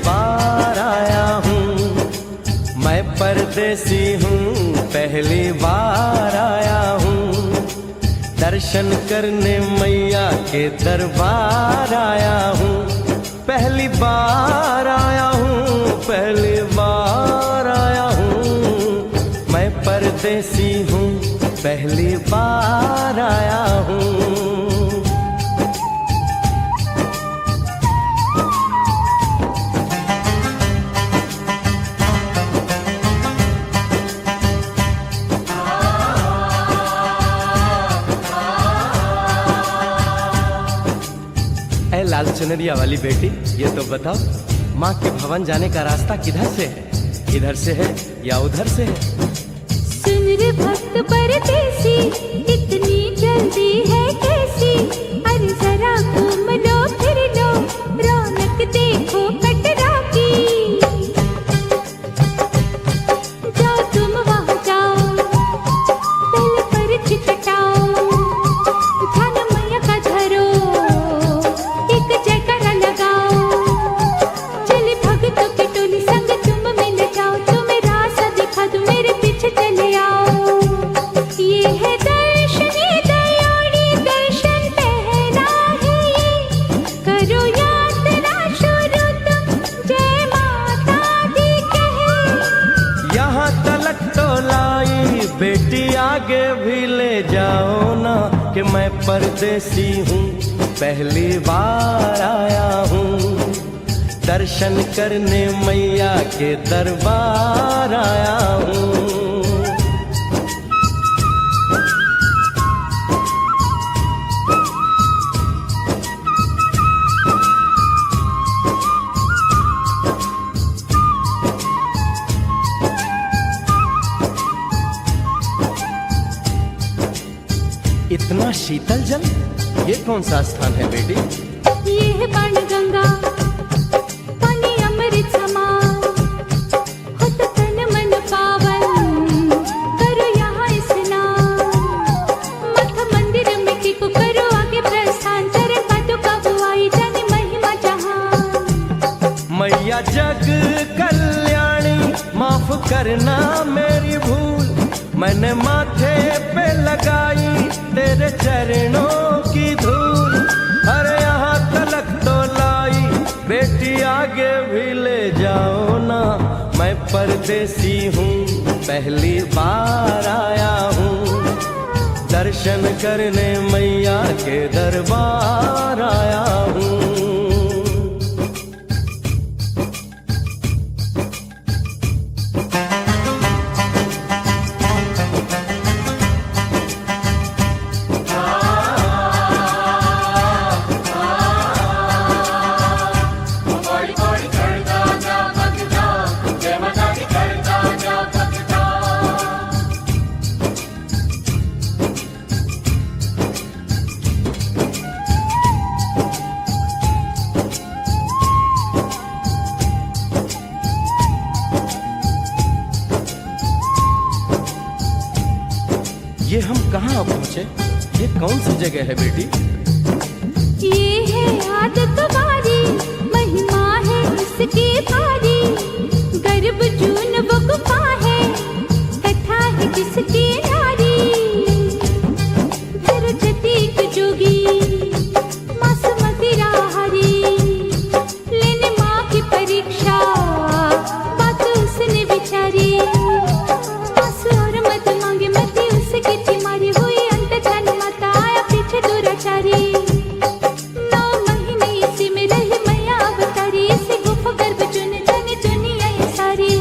बार आया हूँ। मैं परदेसी हूँ, पहली बार आया हूँ। दर्शन करने मैया के दरबार आया हूँ। पहली बार आया हूँ, पहली बार आया हूँ। मैं परदेसी हूँ, पहली बार आया हूँ। ऐ लाल चुनरिया वाली बेटी, ये तो बताओ, माँ के भवन जाने का रास्ता किधर से है? इधर से है या उधर से है? सुन रे भक्त परदेसी, इतनी जल्दी है कैसी? अरे जरा घूम लो फिर लो, रौनक देखो कटरा की। जाओ तुम वहाँ जाओ, पहले पर्ची कटाओ, ध्यान मैया का धरो, एक जयकारा लगाओ। चले भक्तों की टोली संग तुम मिल जाओ, तुम्हें रास्ता दिखा दूं, मेरे पीछे चले आओ। ये है दर्शन, ये दयाड़ी दर्शन पहला है ये, करो यात्रा शुरू तुम, जय माता दी कहे। यहाँ तलक तो लाई बेटी, आगे भी ले जाओ ना, कि मैं परदेसी हूँ, पहली बार आया हूँ। दर्शन करने मैया के दरबार आया हूँ। इतना शीतल जल, ये कौन सा स्थान है बेटी? ये है बाण गंगा, पानी अमृत समा, होता तन मन पावन, करो यहाँ स्नान। मठ मंदिर में टिको, करो आगे प्रस्थान, चरण पादुका बुआई, जाने महिमा जहान। मैया जग कल्याणी, माफ करना मेरी भूल, मैंने माथे पे लगाई तेरे चरणों की धूल। अरे यहाँ तलक तो लाई बेटी, आगे भी ले जाओ ना, मैं परदेसी हूँ, पहली बार आया हूँ। दर्शन करने मैया के दरबार आया हूँ। ये हम कहाँ पहुँचे? ये कौन सी जगह है बेटी? ये है आदत बारी, महिमा है इसकी भारी, गर्भ जून वो गुफा है, कथा है जिसकी नारी। सरस्वती की जोगी, मासूमती राहरी, लेने माँ की परीक्षा, बात उसने बिचारी। आंसू और मत मांगे मती उसकी बीमारी, हुई अंत जान माता, आया पीछे दुराचारी। 9 महीने इसी में रही मैया अवतारी, इसी गुफा गर्भ चुन जाने दुनिया ये सारी।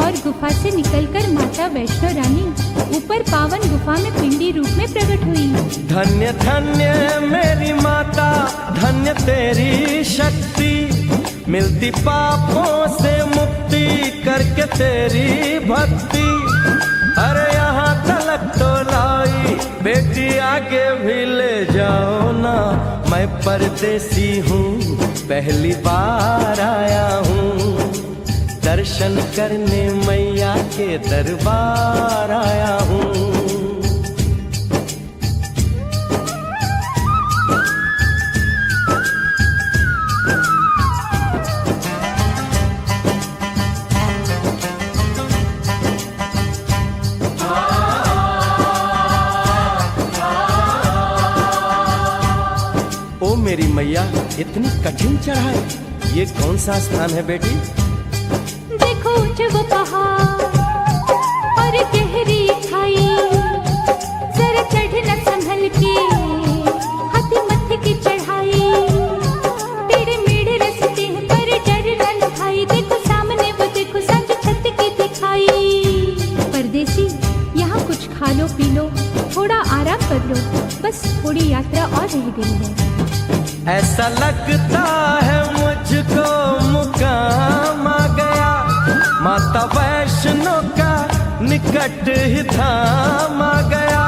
और गुफा से निकलकर माता वैष्णो रानी ऊपर पावन गुफा में पिंडी रूप में प्रकट हुई। धन्य धन्य मेरी माता, धन्य तेरी शक्ति, मिलती पापों से मुक्ति करके तेरी भक्ति। अरे यहाँ तलक तो लाई बेटी, आगे भी ले जाओ ना, मैं परदेसी हूँ, पहली बार आया हूँ। दर्शन करने मैया के दरबार आया हूँ। मेरी मैया, इतनी कठिन चढ़ाई, ये कौन सा स्थान है बेटी? देखो ऊंचे वो पहाड़ और गहरी खाई, जरा चढ़ना संभल के, हाथी मत्थे की चढ़ाई, टेढ़े मेढ़े रास्ते हैं पर डर न भाई, देखो सामने वो देखो सांझ छत की दिखाई। परदेसी यहाँ कुछ खा लो पी लो, थोड़ा आराम कर लो, बस थोड़ी यात्रा और रह गई है। ऐसा लगता है मुझको मुकाम आ गया, माता वैष्णो का निकट ही धाम आ गया।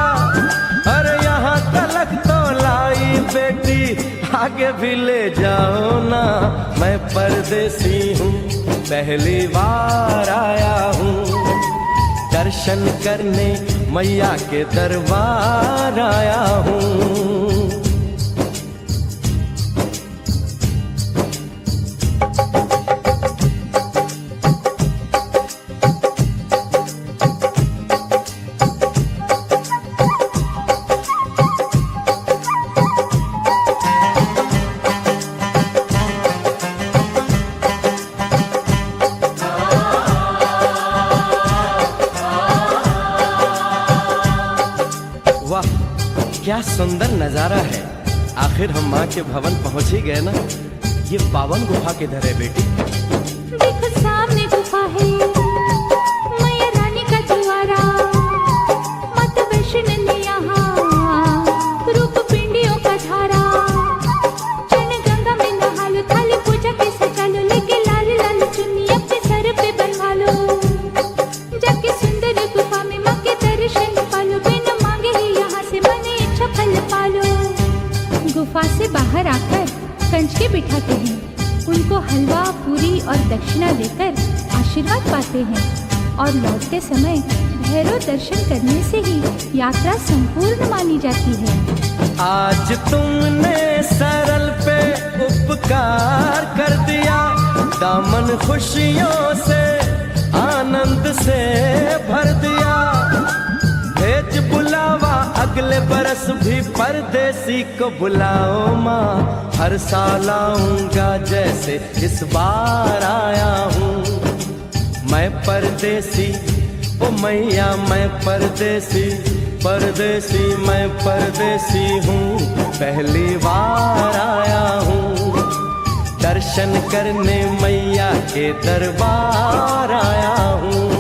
अरे यहाँ तलक तो लाई बेटी, आगे भी ले जाओ ना, मैं परदेसी हूँ, पहली बार आया हूँ, दर्शन करने मैया के दरबार आया हूँ। वाह, क्या सुंदर नजारा है। आखिर हम माँ के भवन पहुंच ही गए ना। ये पावन गुफा किधर है बेटी? देखो सामने गुफा है, मैया रानी का द्वारा, माता वैष्णो ने यहाँ रूप पिंडियों का धारा, चरण गंगा में नहा लो, थाली पूजा के सजा लो, लेके लाल लाल चुन्नी अपने सर पे बनवा लो, जाके सुंदर गुफा में माँ के दर्शन पालो, बिना मांगे ही यहाँ से मने इच्छा फल पालो। गुफा से बाहर आकर कंच के बिठाते हैं, उनको हलवा पूरी और दक्षिणा देकर आशीर्वाद पाते हैं, और लौटते समय भैरव दर्शन करने से ही यात्रा संपूर्ण मानी जाती है। आज तुमने सरल पे उपकार कर दिया, दामन खुशियों से आनंद से भर दिया, भेज बुलावा अगले बरस भी परदेसी को बुलाओ माँ, हर साल आऊंगा जैसे इस बार आया हूँ। मैं परदेसी ओ मैया, मैं परदेसी, परदेसी मैं परदेसी हूँ, पहली बार आया हूँ, दर्शन करने मैया के दरबार आया हूँ।